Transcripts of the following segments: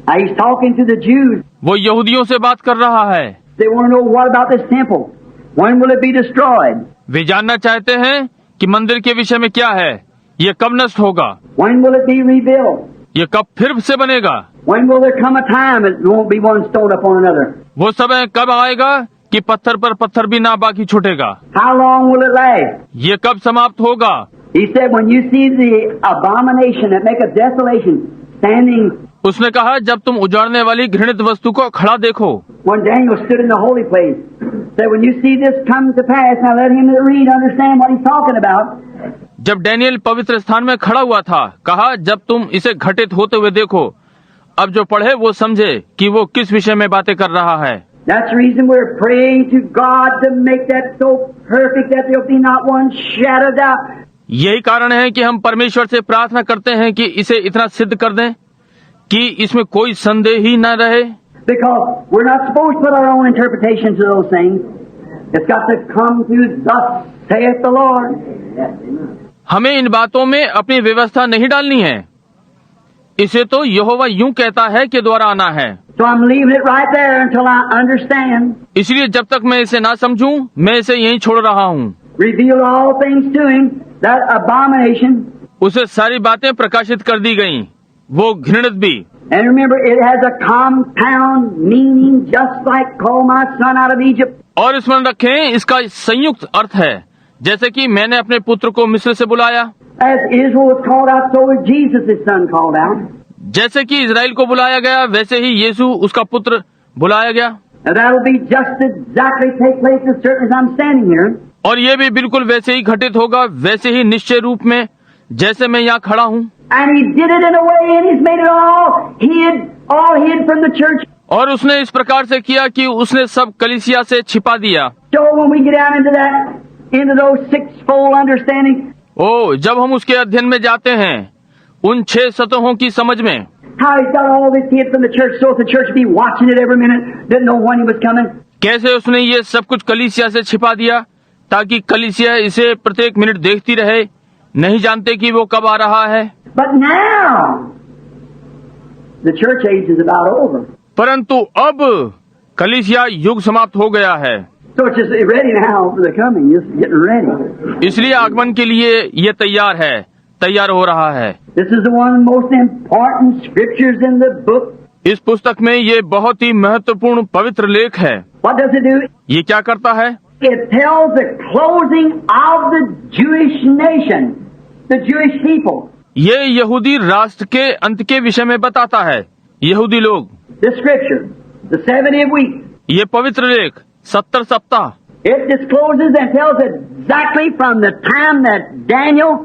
He's talking to the Jews. वो यहूदियों से बात कर रहा है। They want to know what about this temple? When will it be destroyed? वे जानना चाहते हैं कि मंदिर के विषय में क्या है, ये कब नष्ट होगा, When will it be rebuilt? ये कब फिर से बनेगा, When will there come a time it won't be one stone upon another? वो समय कब आएगा कि पत्थर पर पत्थर भी ना बाकी छूटेगा, How long will it last? ये कब समाप्त होगा। He said, when you see the abomination that make a desolation standing, उसने कहा जब तुम उजाड़ने वाली घृणित वस्तु को खड़ा देखो। when Daniel stood in the holy place, said, when you see this come to pass, now let him that read understand what he's talking about. जब डैनियल पवित्र स्थान में खड़ा हुआ था, कहा जब तुम इसे घटित होते हुए देखो, अब जो पढ़े वो समझे कि वो किस विषय में बातें कर रहा है। That's the reason we're praying to God to make that so perfect that there'll be not one shadow of doubt. यही कारण है कि हम परमेश्वर से प्रार्थना करते हैं कि इसे इतना सिद्ध कर दें कि इसमें कोई संदेह ही न रहे। Because we're not supposed to put our own interpretations of those things. It's got to come through thus saith the Lord. हमें इन बातों में अपनी व्यवस्था नहीं डालनी है, इसे तो यहोवा यूं कहता है के द्वारा आना है। So I'm leaving it right there until I understand. इसलिए जब तक मैं इसे ना समझूं, मैं इसे यहीं छोड़ रहा हूँ। Reveal all things to him, that abomination. उसे सारी बातें प्रकाशित कर दी गईं, वो घृणित भी। And remember, it has a compound meaning, just like call my son out of Egypt. और स्मरण रखें, इसका संयुक्त अर्थ है, जैसे कि मैंने अपने पुत्र को मिस्र से बुलाया। As Israel was called out, so was Jesus, his son, called out. जैसे कि इजराइल को बुलाया गया, वैसे ही यीशु उसका पुत्र बुलाया गया। Now that'll be just exactly take place as certain as I'm standing here. और ये भी बिल्कुल वैसे ही घटित होगा, वैसे ही निश्चय रूप में जैसे मैं यहाँ खड़ा हूँ। And he did it in a way, and he's made it all hid from the church. और उसने इस प्रकार से किया कि उसने सब कलीसिया से छिपा दिया। So when we get down into those sixfold understandings, ओ, जब हम उसके अध्ययन में जाते हैं, उन 6 सतहों की समझ में, how he's got all this hid from the church, so if the church be watching it every minute, didn't know when he was coming. कैसे उसने ये सब कुछ कलीसिया से छिपा दिया ताकि कलीसिया इसे प्रत्येक मिनट देखती रहे, नहीं जानते कि वो कब आ रहा है। But now, the church age is about over. परंतु अब कलीसिया युग समाप्त हो गया है, So it's just ready now for the coming, just getting ready. इसलिए आगमन के लिए ये तैयार है, तैयार हो रहा है। This is the one of the most important scriptures in the book. इस पुस्तक में ये बहुत ही महत्वपूर्ण पवित्र लेख है। What does it do? ये क्या करता है? It tells the closing of the Jewish nation, the Jewish people. ये यहूदी राष्ट्र के अंत के विषय में बताता है। यहूदी लोग, This scripture, the 70 weeks, ये पवित्र लेख 70 सप्ताह, it discloses and tells exactly from the time that Daniel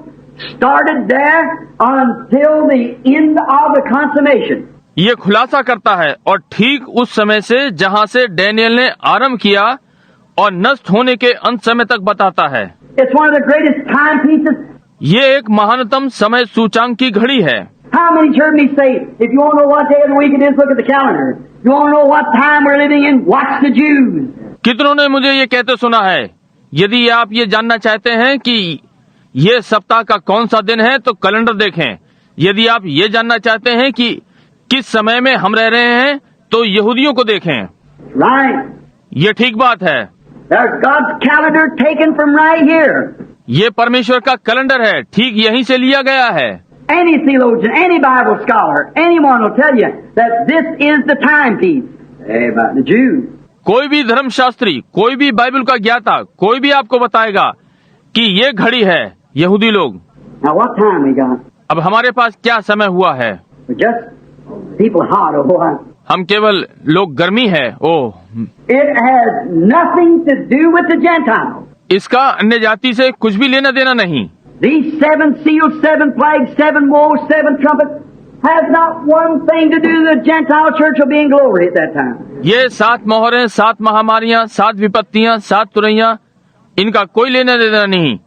started there until the end of the consummation. ये खुलासा करता है और ठीक उस समय से जहाँ से डैनियल ने आरंभ किया और नष्ट होने के अंत समय तक बताता है। It's one of the greatest timepieces. ये एक महानतम समय सूचांक की घड़ी है। How many heard me say, if you want to know what day of the week it is, look at the calendar. If you want to know what time we're living in, watch the Jews. कितनों ने मुझे ये कहते सुना है, यदि आप ये जानना चाहते हैं कि ये सप्ताह का कौन सा दिन है तो कैलेंडर देखें। यदि आप ये जानना चाहते हैं कि किस समय में हम रह रहे हैं तो यहूदियों को देखें। Right. ये ठीक बात है। There's God's calendar taken from right here. ये परमेश्वर का कैलेंडर है, ठीक यहीं से लिया गया है। Any theologian, any Bible scholar, anyone will tell you that this is the timepiece. About the Jews. कोई भी धर्मशास्त्री, कोई भी बाइबल का ज्ञाता, कोई भी आपको बताएगा कि ये घड़ी है यहूदी लोग। Now what time we got? अब हमारे पास क्या समय हुआ है? We're just people hot, oh boy. हम केवल लोग गर्मी है। ओह, It has nothing to do with the Gentiles. इसका अन्य जाति से कुछ भी लेना देना नहीं। These 7 seals, 7 plagues, 7 woes, 7 trumpets has not one thing to do. The Gentile church will be in glory at that time. ये 7 मोहरें, 7 महामारियां, 7 विपत्तियां, 7 तुरैयां, इनका कोई लेना देना नहीं।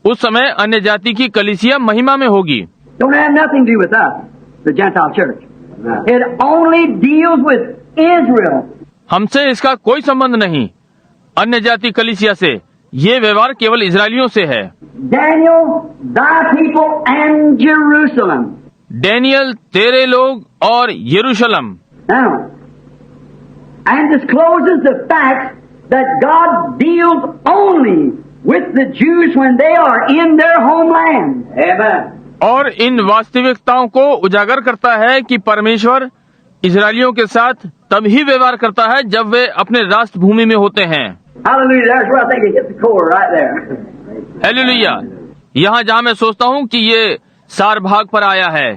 उस समय अन्य जाति की कलीसिया महिमा में होगी। Don't have nothing to do with us, the Gentile church. It only deals with Israel. हमसे इसका कोई संबंध नहीं, अन्य जाति कलीसिया से। ये व्यवहार केवल इजरायलियों से है। Daniel, thy people and Jerusalem. Daniel, तेरे लोग और यरूशलेम। Now, and discloses the fact that God deals only with the Jews when they are in their homeland. Amen. और इन वास्तविकताओं को उजागर करता है कि परमेश्वर इजरायलियों के साथ तब ही व्यवहार करता है जब वे अपने राष्ट्र भूमि में होते हैं। Hallelujah. That's where I think it hits the core right there. Hallelujah. यहाँ जहाँ मैं सोचता हूँ कि ये सार भाग पर आया है,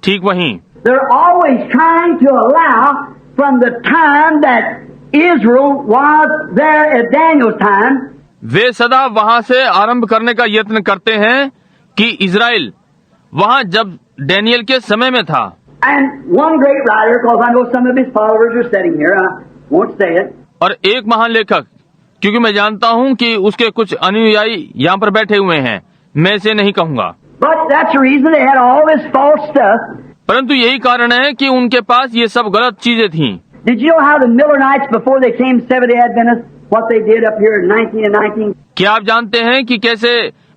ठीक वहीं। They're always trying to allow from the time that Israel was there at Daniel's time. वे सदा वहाँ से आरंभ करने का यत्न करते हैं कि इजराइल वहाँ जब डैनियल के समय में था। And one great writer, because I know some of his followers are sitting here, I won't say it. और एक महान लेखक, क्योंकि मैं जानता हूँ कि उसके कुछ अनुयायी यहाँ पर बैठे हुए हैं, मैं इसे नहीं कहूँगा। But that's the reason they had all this false stuff. परंतु यही कारण है कि उनके पास ये सब गलत चीजें थीं। Did you know how the Millerites, before they came Seventh-day Adventists, what they did up here in 19 and 19? क्या आप जानते हैं कि कैसे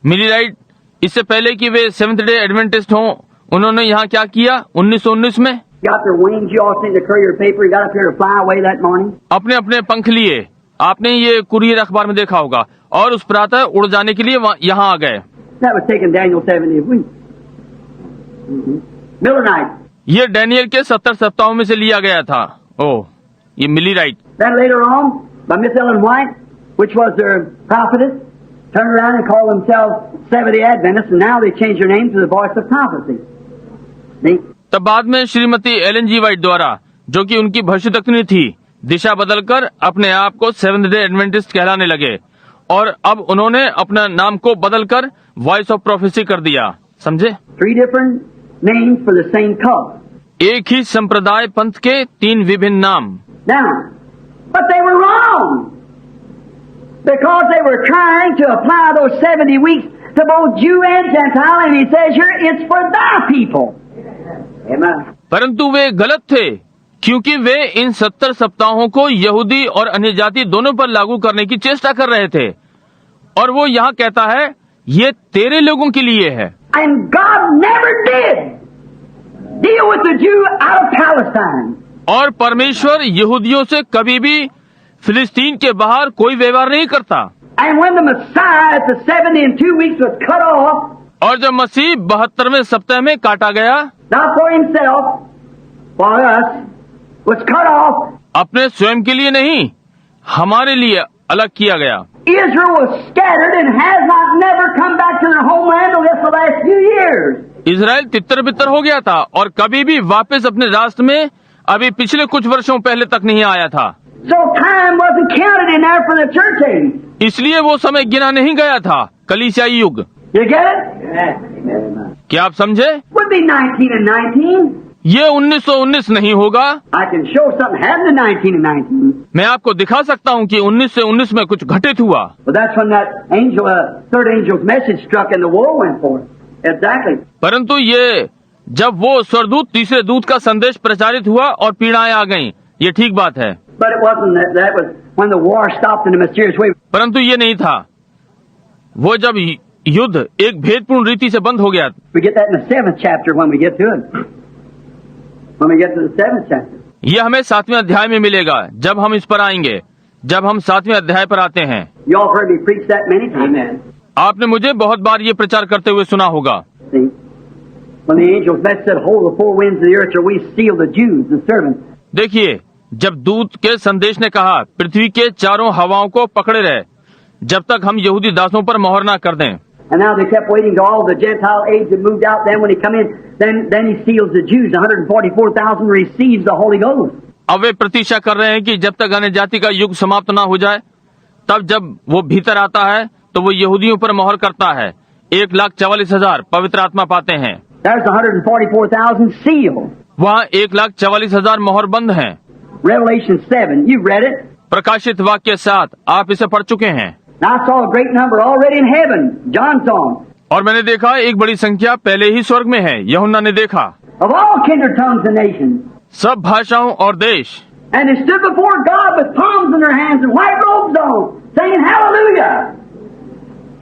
मिलीराइट इससे पहले कि वे सेवेंथ डे एडवेंटिस्ट हों, उन्होंने यहाँ क्या किया 1919 में? Got their wings, you all seen the courier paper, he got up here to fly away that morning. अपने अपने पंख लिए, आपने ये कुरियर अखबार में देखा होगा, और उस प्रातः उड़ जाने के लिए यहाँ आ गए। That was taking Daniel 70 weeks. Millerites. ये डैनियल के 70 सप्ताहों में से लिया गया था। ओह, ये मिलीराइट। Then later on, by Miss Ellen White, which was their prophetess, turned around and called themselves Seventh-day Adventists, and now they changed their name to the Voice of Prophecy. See? तब बाद में श्रीमती एलन जी white द्वारा, जो कि उनकी भविष्यद्वक्ता थी, दिशा बदलकर अपने आप को सेवेंथ डे एडवेंटिस्ट कहलाने लगे, और अब उन्होंने अपना नाम को बदलकर वॉइस ऑफ प्रोफेसी कर दिया। समझे? 3 different names for the same cult. एक ही संप्रदाय पंथ के 3 विभिन्न नाम। Now, but they were wrong. Because they were trying to apply those 70 weeks to both Jew and Gentile, and he says here, it's for thy people. Amen. परंतु वे गलत थे, क्योंकि वे इन 70 सप्ताहों को यहूदी और अन्य जाति दोनों पर लागू करने की चेष्टा कर रहे थे, और वो यहाँ कहता है ये तेरे लोगों के लिए है। And God never did deal with the Jew out of Palestine. और परमेश्वर यहूदियों से कभी भी फिलिस्तीन के बाहर कोई व्यवहार नहीं करता। And when the Messiah at the 72 weeks was cut off, और जब मसीह 72वें सप्ताह में काटा गया, not for himself, for us, was cut off, अपने स्वयं के लिए नहीं, हमारे लिए अलग किया गया। Israel was scattered and has not never come back to their homeland unless the last few years. Israel तितर बितर हो गया था और कभी भी वापस अपने राष्ट्र में अभी पिछले कुछ वर्षों पहले तक नहीं आया था। So time wasn't counted in there for the church age. इसलिए वो समय गिना नहीं गया था कलीसियाई युग। You get it? क्या आप समझे? Would be 19 and 19. ये 1919 नहीं होगा। I can show something happened in 19 and 19. मैं आपको दिखा सकता हूँ कि 19 से 19 में कुछ घटित हुआ। But that's when that angel, third angel's message struck and the war went forth. Exactly. परंतु ये जब वो स्वर्गदूत तीसरे दूत का संदेश प्रचारित हुआ और पीड़ाएं आ गईं, ये ठीक बात है। But it wasn't that. That was when the war stopped in a mysterious way. परंतु ये नहीं था, वो जब युद्ध एक भेदपूर्ण रीति से बंद हो गया। We get that in the 7th chapter when we get to it. When we get to the 7th chapter. ये हमें 7वें अध्याय में मिलेगा, जब हम इस पर आएंगे, जब हम 7वें अध्याय पर आते हैं। You all heard me preach that many times. आपने मुझे बहुत बार ये प्रचार करते हुए सुना होगा। See, when the angel's message said, "Hold the four winds of the earth, or we seal the Jews, the servants." देखिए, जब दूत के संदेश ने कहा पृथ्वी के चारों हवाओं को पकड़े रहे, जब तक हम यहूदी दासों पर मोहर ना कर दें। And now they kept waiting till all the Gentile age had moved out. Then when he come in, then he seals the Jews. 144,000 receives the Holy Ghost. अब वे प्रतीक्षा कर रहे हैं कि जब तक अन्य जाति का युग समाप्त ना हो जाए, तब जब वो भीतर आता है तो वो यहूदियों पर मोहर करता है। 1,44,000 पवित्र आत्मा पाते हैं। There's 144,000 sealed. वहाँ 1,44,000 मोहर बंद हैं। Revelation 7. You've read it. प्रकाशित वाक्य 7 आप इसे पढ़ चुके हैं। And I saw a great number already in heaven. John saw them. और मैंने देखा एक बड़ी संख्या पहले ही स्वर्ग में है, यूहन्ना ने देखा। Of all kindred tongues and nations. सब भाषाओं और देश। And they stood before God with palms in their hands and white robes on, saying Hallelujah.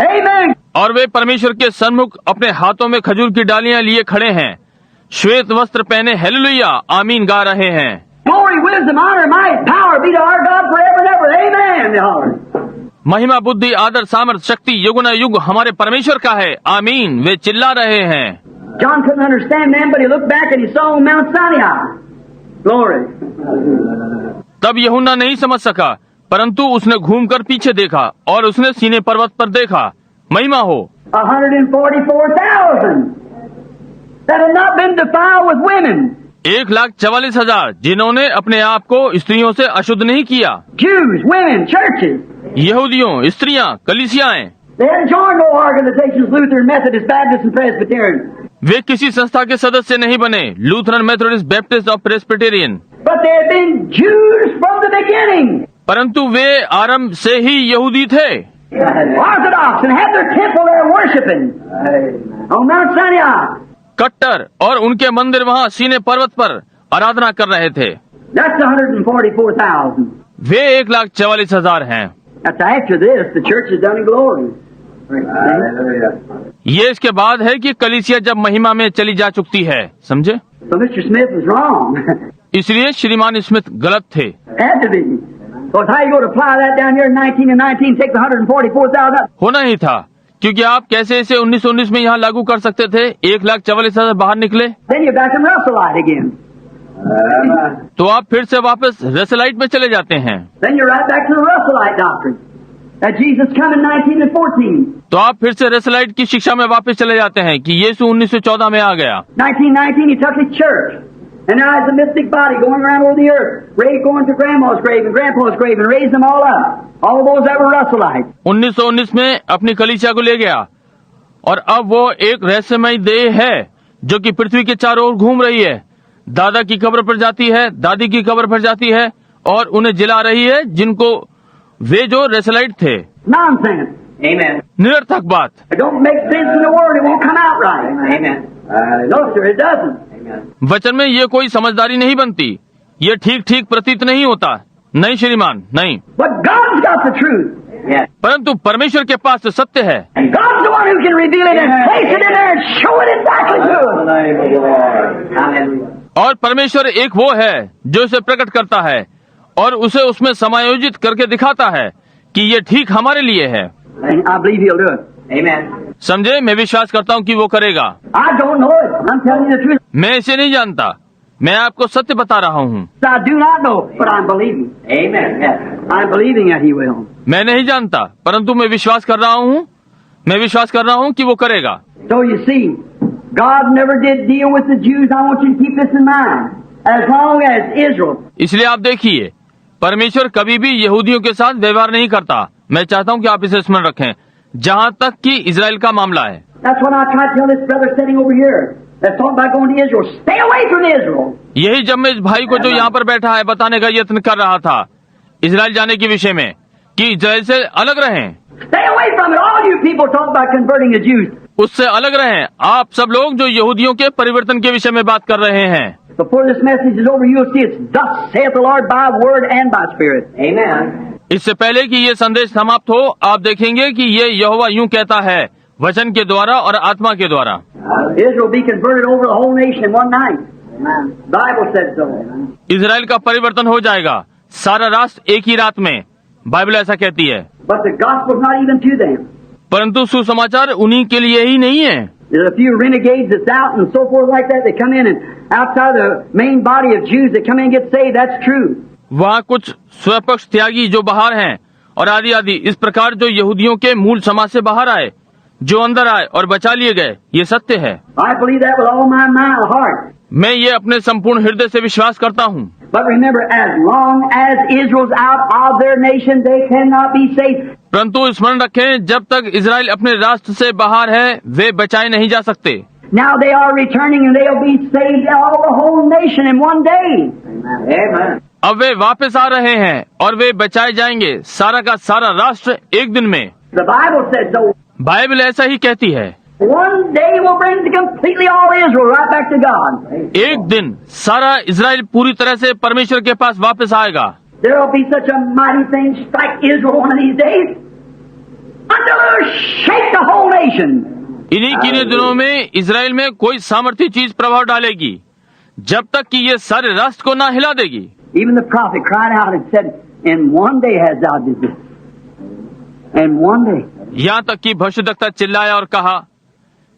Amen. और वे परमेश्वर के सन्मुख अपने हाथों में खजूर की डालियां लिए खड़े हैं, श्वेत वस्त्र पहने हेलेलुया आमीन गा रहे हैं। Glory, wisdom, honor, might, power be to our God forever and ever. Amen. They holler. महिमा बुद्धि आदर सामर्थ शक्ति युग न युग हमारे परमेश्वर का है आमीन वे चिल्ला रहे हैं। John couldn't understand them, but he looked back and he saw Mount Sinai. Glory. तब यूहन्ना नहीं समझ सका, परंतु उसने घूमकर पीछे देखा और उसने सीने पर्वत पर देखा। महिमा हो। 144,000 that had not been defiled with women. 1,44,000 जिन्होंने अपने आप को स्त्रियों से अशुद्ध नहीं किया। Jews, women, churches. यहूदियों, स्त्रियां, कलीसियाएं। They hadn't joined no organizations, Lutheran, Methodist, Baptist, and Presbyterian. वे किसी संस्था के सदस्य नहीं बने, लूथरन, मेथोडिस्ट, बैप्टिस्ट और Presbyterian. But they had been Jews from the beginning. परंतु वे आरंभ से ही यहूदी थे। Orthodox and had their temple there worshiping on Mount Sinai. कट्टर और उनके मंदिर वहाँ सीने पर्वत पर आराधना कर रहे थे। That's 144,000. वे 1,44,000 हैं। That's after this, the church is done in glory. ये इसके बाद है कि कलीसिया जब महिमा में चली जा चुकी है, समझे? So Mr. Smith was wrong. इसलिए श्रीमान स्मिथ गलत थे। Had to be. So how you going to apply that down here in 19 and 19, take the 144,000? होना ही था, क्योंकि आप कैसे इसे 1919 में यहाँ लागू कर सकते थे? 1,44,000 बाहर निकले। Then you're back in Russellite again. तो आप फिर से वापस रेसलाइट में चले जाते हैं। Then you're right back to the Russellite doctrine. That Jesus come in 19 and 14. तो आप फिर से रेसलाइट की शिक्षा में वापस चले जाते हैं कि यीशु 1914 में आ गया। 1919 he took his church. And now it's a mystic body going around over the earth. Ray going to grandma's grave and grandpa's grave and raised them all up. All those that were Russellite. 1919 में अपनी कलीसिया को ले गया और अब वो एक रहस्यमय देह है जो कि पृथ्वी के चारों ओर घूम रही है। दादा की कब्र पर जाती है, दादी की कब्र पर जाती है और उन्हें जिला रही है जिनको वे जो रेसलाइट थे। Nonsense. Amen. निरर्थक बात। It don't make sense in the word. It won't come out right. Amen. No, sir, it doesn't. वचन में ये कोई समझदारी नहीं बनती, ये ठीक ठीक प्रतीत नहीं होता। नहीं श्रीमान, नहीं। But God's got the truth. Yes. परंतु परमेश्वर के पास तो सत्य है And God's the one who can reveal it and place it in there and show it exactly to us. Hallelujah. और परमेश्वर एक वो है जो इसे प्रकट करता है और उसे उसमें समायोजित करके दिखाता है कि ये ठीक हमारे लिए है। And I believe He'll do it. Amen. समझे? मैं विश्वास करता हूँ कि वो करेगा। I don't know it. I'm telling you the truth. मैं इसे नहीं जानता, मैं आपको सत्य बता रहा हूँ। I do not know, but I'm believing. Amen. Yes. I'm believing that He will. मैं नहीं जानता, परंतु मैं विश्वास कर रहा हूँ, मैं विश्वास कर रहा हूँ कि वो करेगा। So you see, God never did deal with the Jews. I want you to keep this in mind. As long as Israel. इसलिए आप देखिए, परमेश्वर कभी भी यहूदियों के साथ व्यवहार नहीं करता। मैं चाहता हूँ कि आप इसे स्मरण रखें, जहाँ तक कि इजराइल का मामला है। That's what I tried to tell this brother sitting over here. That's talking about going to Israel. Stay away from Israel. यही जब मैं इस भाई को जो यहाँ पर बैठा है बताने का यत्न कर रहा था इजराइल जाने के विषय में कि इजराइल से अलग रहें। Stay away from it. All you people talk about converting the Jews. उससे अलग रहें। आप सब लोग जो यहूदियों के परिवर्तन के विषय में बात कर रहे हैं। Before this message is over, you'll see it's thus saith the Lord by word and by spirit. Amen. इससे पहले कि ये संदेश समाप्त हो, आप देखेंगे कि ये यहोवा यूं कहता है वचन के द्वारा और आत्मा के द्वारा। Israel be converted over the whole nation in one night. Bible said so. Israel का परिवर्तन हो जाएगा सारा राष्ट्र एक ही रात में, बाइबल ऐसा कहती है। But the gospel's not even to them. परंतु सुसमाचार उन्हीं के लिए ही नहीं है। There's a few renegades that's out and so forth like that. They come in and outside the main body of Jews that come in and get saved. That's true. वहाँ कुछ स्वपक्ष त्यागी जो बाहर हैं और आदि आदि इस प्रकार जो यहूदियों के मूल समाज से बाहर आए, जो अंदर आए और बचा लिए गए, ये सत्य है। I believe that with all my mind and heart. मैं ये अपने संपूर्ण हृदय से विश्वास करता हूँ। But remember, as long as Israel's out of their nation, they cannot be saved. परंतु स्मरण रखें, जब तक इजराइल अपने राष्ट्र से बाहर है, वे बचाए नहीं जा सकते। Now they are returning and they'll be saved, all the whole nation in one day. Amen. अब वे वापस आ रहे हैं और वे बचाए जाएंगे सारा का सारा राष्ट्र एक दिन में। The Bible said so. Bible ऐसा ही कहती है। One day will bring completely all Israel right back to God. एक दिन सारा इजराइल पूरी तरह से परमेश्वर के पास वापस आएगा। There will be such a mighty thing strike Israel one of these days until it will shake the whole nation. इन्हीं किन्हीं दिनों में इजराइल में कोई सामर्थ्य चीज प्रभाव डालेगी जब तक कि ये सारे राष्ट्र को ना हिला देगी। Even the prophet cried out and said, "In one day hast thou did this." In one day. यहाँ तक कि भविष्यद्वक्ता चिल्लाया और कहा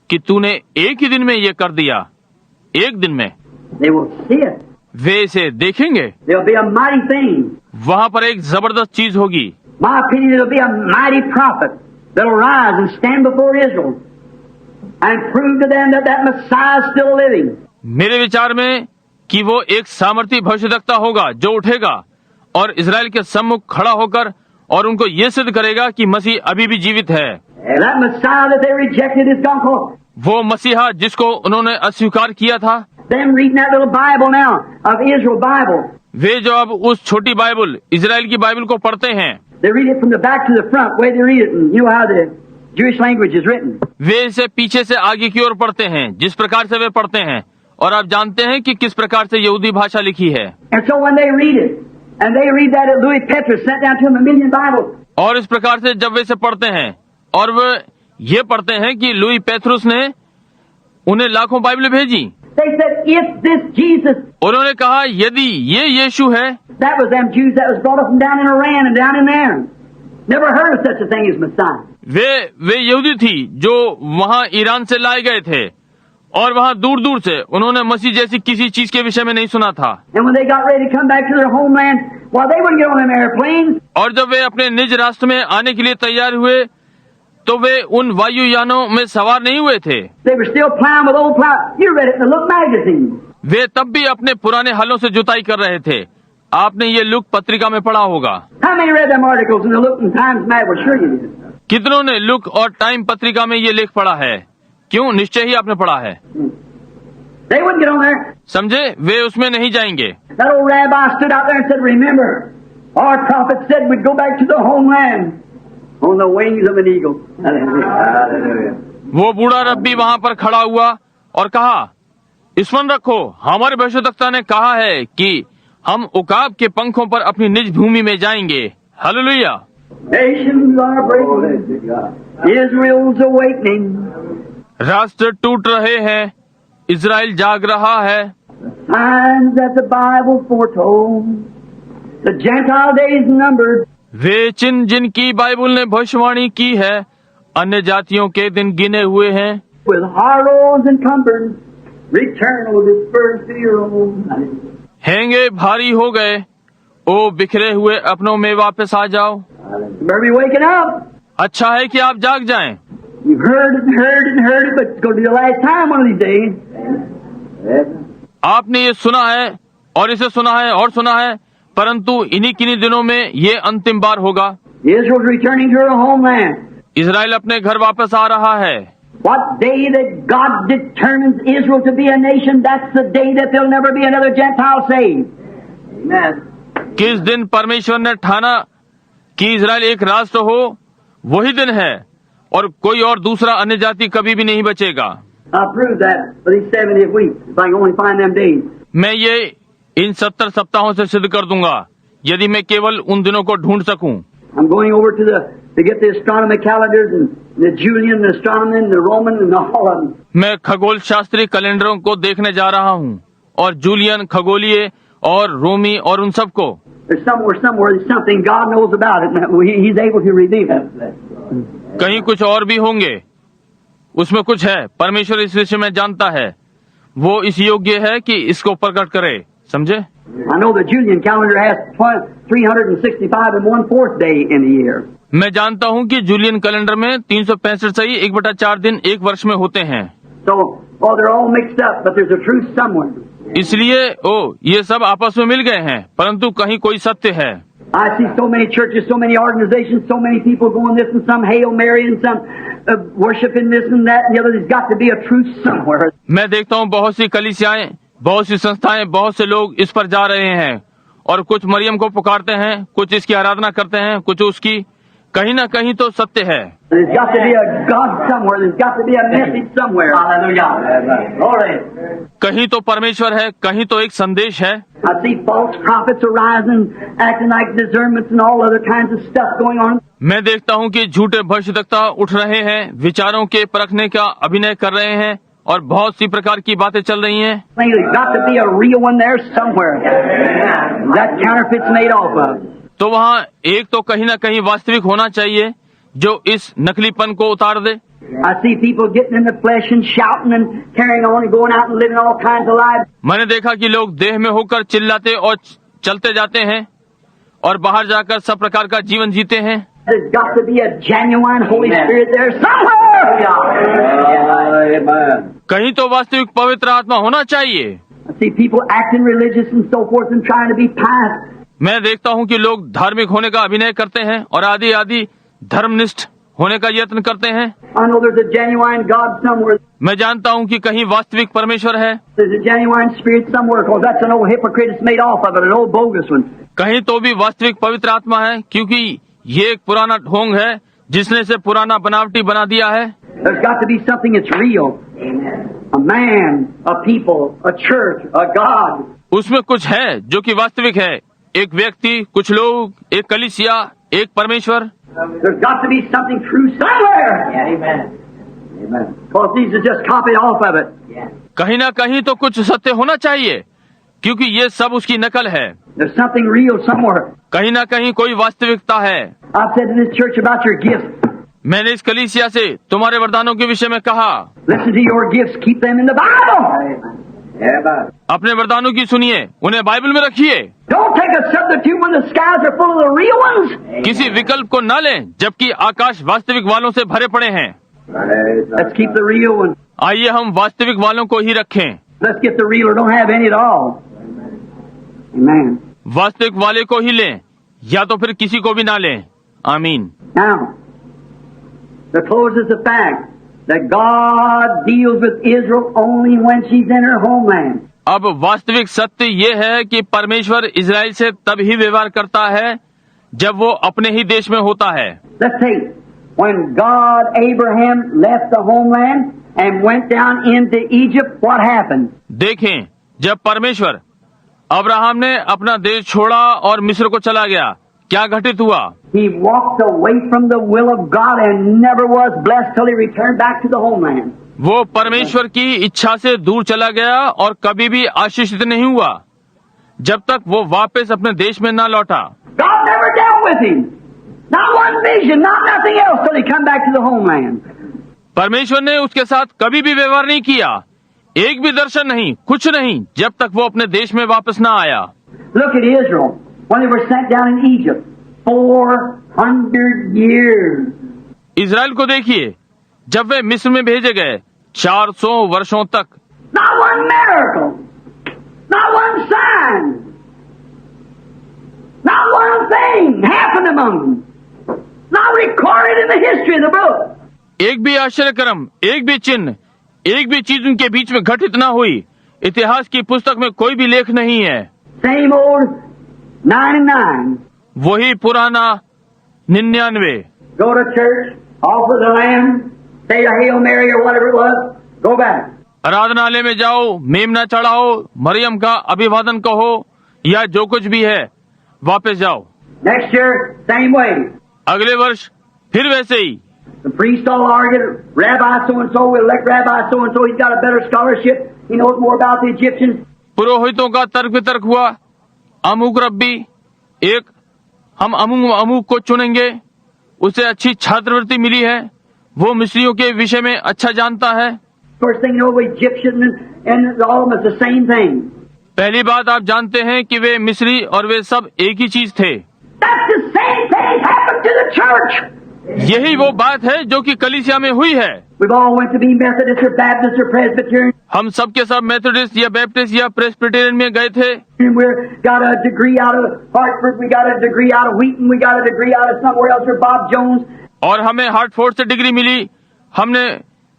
कि तूने एक ही दिन में ये कर दिया, एक दिन में। They will see it. वे इसे देखेंगे। There'll be a mighty thing. वहाँ पर एक जबरदस्त चीज होगी। My opinion, there'll be a mighty prophet that'll rise and stand before Israel and prove to them that that Messiah is still living. मेरे विचार में कि वो एक सामर्थी भविष्यद्वक्ता होगा जो उठेगा और इजराइल के सम्मुख खड़ा होकर और उनको ये सिद्ध करेगा कि मसीह अभी भी जीवित है। And that Messiah that they rejected is gone forth. वो मसीहा जिसको उन्होंने अस्वीकार किया था, Them reading that little Bible now of Israel Bible. वे जो अब उस छोटी बाइबल इजराइल की बाइबल को पढ़ते हैं, They read it from the back to the front, way they read it, and you know how the Jewish language is written. वे इसे पीछे से आगे की ओर पढ़ते हैं जिस प्रकार से वे पढ़ते हैं, और आप जानते हैं कि किस प्रकार से यहूदी भाषा लिखी है। And so when they read it, and they read that Louis Petrus sent down to them 1,000,000 Bibles. और इस प्रकार से जब वे इसे पढ़ते हैं और वे ये पढ़ते हैं कि लुई पेत्रुस ने उन्हें लाखों बाइबलें भेजी, They said, "If this Jesus," उन्होंने कहा यदि ये यीशु है, that was them Jews that was brought up from down in Iran and down in there. Never heard of such a thing as Messiah. वे यहूदी थी जो वहाँ ईरान से लाए गए थे और वहाँ दूर दूर से उन्होंने मसीह जैसी किसी चीज के विषय में नहीं सुना था। And when they got ready to come back to their homeland, well, they wouldn't get on them airplanes. और जब वे अपने निज राष्ट्र में आने के लिए तैयार हुए तो वे उन वायुयानों में सवार नहीं हुए थे। They were still plowing with old plow. You read it in the Look magazine. वे तब भी अपने पुराने हलों से जुताई कर रहे थे। आपने ये लुक पत्रिका में पढ़ा होगा। How many read them articles in the Look and Times mag? Well, sure you did. कितनों ने लुक और टाइम पत्रिका में ये लेख पढ़ा है? क्यों, निश्चय ही आपने पढ़ा है। They wouldn't get on there. समझे, वे उसमें नहीं जाएंगे। That old rabbi stood out there and said, "Remember, our prophet said we'd go back to the homeland on the wings of an eagle." Hallelujah. वो बूढ़ा रब्बी वहाँ पर खड़ा हुआ और कहा, स्मरण रखो, हमारे भविष्यद्वक्ता ने कहा है कि हम उकाब के पंखों पर अपनी निज भूमि में जाएंगे। Hallelujah. Nations are breaking. Israel's awakening. राष्ट्र टूट रहे हैं, इजराइल जाग रहा है। Signs that the Bible foretold. The Gentile days numbered. वे चिन्ह जिनकी बाइबल ने भविष्यवाणी की है, अन्य जातियों के दिन गिने हुए हैं। With horrors encumbered, return, O dispersed to your own. हैंगे भारी हो गए, ओ बिखरे हुए अपनों में वापस आ जाओ। You better be waking up. अच्छा है कि आप जाग जाएं। You've heard it and heard it and heard it, but it's going to be the last time one of these days. आपने ये सुना है और इसे सुना है और सुना है, परंतु इन्हीं किन्हीं दिनों में ये अंतिम बार होगा। Israel's returning to her homeland. Israel अपने घर वापस आ रहा है। What day that God determines Israel to be a nation, that's the day that there'll never be another Gentile saved. Amen. किस दिन परमेश्वर ने ठाना कि इजराइल एक राष्ट्र हो, वही दिन है और कोई और दूसरा अन्य जाति कभी भी नहीं बचेगा। I'll prove that for these 70 weeks, if I can only find them days. मैं ये इन 70 सप्ताहों से सिद्ध कर दूंगा यदि मैं केवल उन दिनों को ढूंढ सकूं। I'm going over to get the astronomy calendars and the Julian astronomy and the Roman and all of them. मैं खगोल शास्त्री कैलेंडरों को देखने जा रहा हूँ और जूलियन खगोलीय और रोमी और उन सबको। There's somewhere there's something God knows about it, and He's able to reveal it. कहीं कुछ और भी होंगे, उसमें कुछ है, परमेश्वर इस विषय में जानता है, वो इस योग्य है कि इसको प्रकट करे। समझे? I know the Julian calendar has 365 and 1/4 day in a year. मैं जानता हूँ कि जूलियन कैलेंडर में 365 सही 1/4 दिन एक वर्ष में होते हैं। So, they're all mixed up, but there's a truth somewhere. इसलिए ये सब आपस में मिल गए हैं, परंतु कहीं कोई सत्य है। I see so many churches, so many organizations, so many people going this and some Hail Mary and some worshiping this and that and the other. There's got to be a truth somewhere. मैं देखता हूँ बहुत सी कलीसियाएं, बहुत सी संस्थाएं, बहुत से लोग इस पर जा रहे हैं और कुछ मरियम को पुकारते हैं, कुछ इसकी आराधना करते हैं, कुछ उसकी, कहीं ना कहीं तो सत्य है। There's got to be a God somewhere. There's got to be a message somewhere. Hallelujah. Glory. कहीं तो परमेश्वर है, कहीं तो एक संदेश है। I see false prophets arising, acting like discernments and all other kinds of stuff going on. मैं देखता हूँ कि झूठे भविष्यद्वक्ता उठ रहे हैं, विचारों के परखने का अभिनय कर रहे हैं और बहुत सी प्रकार की बातें चल रही हैं। There's got to be a real one there somewhere. That counterfeit's made off of. तो वहाँ एक तो कहीं ना कहीं वास्तविक होना चाहिए जो इस नकलीपन को उतार दे। I see people getting in the flesh and shouting and carrying on and going out and living all kinds of lives. मैंने देखा कि लोग देह में होकर चिल्लाते और चलते जाते हैं और बाहर जाकर सब प्रकार का जीवन जीते हैं। There's got to be a genuine Holy Spirit there somewhere. कहीं तो वास्तविक पवित्र आत्मा होना चाहिए। I see people acting religious and so forth and trying to be pious. मैं देखता हूँ कि लोग धार्मिक होने का अभिनय करते हैं और आदि आदि धर्मनिष्ठ होने का यत्न करते हैं। I know there's a genuine God somewhere. मैं जानता हूँ कि कहीं वास्तविक परमेश्वर है, There's a genuine Spirit somewhere, because that's an old hypocrite that's made off of it, an old bogus one. कहीं तो भी वास्तविक पवित्र आत्मा है, क्योंकि ये एक पुराना ढोंग है जिसने से पुराना बनावटी बना दिया है। There's got to be something that's real. A man, a people, a church, a God. उसमें कुछ है जो कि वास्तविक है, एक व्यक्ति, कुछ लोग, एक कलीसिया, एक परमेश्वर। There's got to be something true somewhere. Amen. Amen. Because these are just copied off of it. कहीं ना कहीं तो कुछ सत्य होना चाहिए, क्योंकि ये सब उसकी नकल है। There's something real somewhere. कहीं ना कहीं कोई वास्तविकता है। I've said to this church about your gifts. मैंने इस कलीसिया से तुम्हारे वरदानों के विषय में कहा, Listen to your gifts. Keep them in the Bible. Amen. अपने वरदानों की सुनिए, उन्हें बाइबल में रखिए। Don't take a substitute when the skies are full of the real ones. किसी विकल्प को न लें जबकि आकाश वास्तविक वालों से भरे पड़े हैं। Let's keep the real ones. आइए हम वास्तविक वालों को ही रखें। Let's get the real or don't have any at all. Amen. वास्तविक वाले को ही लें या तो फिर किसी को भी ना लें। आमीन। Now, the close is the fact that God deals with Israel only when she's in her homeland. अब वास्तविक सत्य ये है कि परमेश्वर इजराइल से तब ही व्यवहार करता है जब वो अपने ही देश में होता है। Let's take when God, Abraham left the homeland and went down into Egypt, what happened? देखें, जब परमेश्वर अब्राहम ने अपना देश छोड़ा और मिस्र को चला गया, क्या घटित हुआ? He walked away from the will of God and never was blessed till he returned back to the homeland. वो परमेश्वर की इच्छा से दूर चला गया और कभी भी आशीषित नहीं हुआ जब तक वो वापस अपने देश में न लौटा। God never dealt with him. Not one vision, not nothing else till he come back to the homeland. परमेश्वर ने उसके साथ कभी भी व्यवहार नहीं किया, एक भी दर्शन नहीं, कुछ नहीं, जब तक वो अपने देश में वापस न आया। Look at Israel when they were sent down in Egypt. 400 years. Israel को देखिए, जब वे मिस्र में भेजे गए 400 वर्षों तक Not one miracle, not one sign, not one thing happened among them, not recorded in the history of the book. एक भी आश्चर्यक्रम, एक भी चिन्ह, एक भी चीज उनके बीच में घटित न हुई। इतिहास की पुस्तक में कोई भी लेख नहीं है। Same old 99. वही पुराना 99। Go to church, offer the lamb, say a Hail Mary or whatever it was, go back. आराधनालय में जाओ, मेमना चढ़ाओ, मरियम का अभिवादन कहो या जो कुछ भी है, वापस जाओ। Next year, same way. अगले वर्ष फिर वैसे ही। The priest all argued, Rabbi so-and-so, we'll elect Rabbi so-and-so, he's got a better scholarship, he knows more about the Egyptians. पुरोहितों का तर्क वितर्क हुआ, अमुक रब्बी एक, हम अमुक को चुनेंगे, उसे अच्छी छात्रवृत्ति मिली है, वो मिस्रियों के विषय में अच्छा जानता है। First thing you know, Egyptian and all of them is the same thing. पहली बात आप जानते हैं कि वे मिस्री और वे सब एक ही चीज थे। That's the same thing happened to the church. यही वो बात है जो कि कलीसिया में हुई है। We've all went to be Methodist or Baptist or Presbyterian. हम सब के सब मेथोडिस्ट या बैप्टिस्ट या प्रेस्बिटेरियन में गए थे। And we got a degree out of Hartford, we got a degree out of Wheaton, we got a degree out of somewhere else or Bob Jones. और हमें हार्टफोर्ड से डिग्री मिली, हमने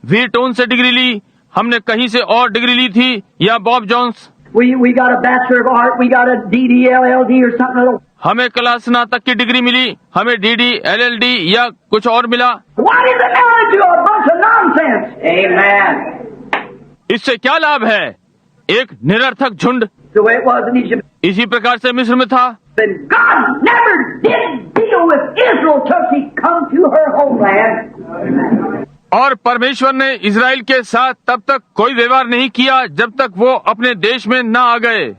व्हीटोन से डिग्री ली, हमने कहीं से और डिग्री ली थी या Bob Jones. We got a Bachelor of Art, we got a DD-LLD or something little. हमें कला स्नातक की डिग्री मिली, हमें DD, LLD या कुछ और मिला। What is it now to a bunch of nonsense? Amen. इससे क्या लाभ है? एक निरर्थक झुंड। The way it was in Egypt. इसी प्रकार से मिस्र में था। Then God never did deal with Israel till she come to her homeland. और परमेश्वर ने इजराइल के साथ तब तक कोई व्यवहार नहीं किया जब तक वो अपने देश में न आ गए।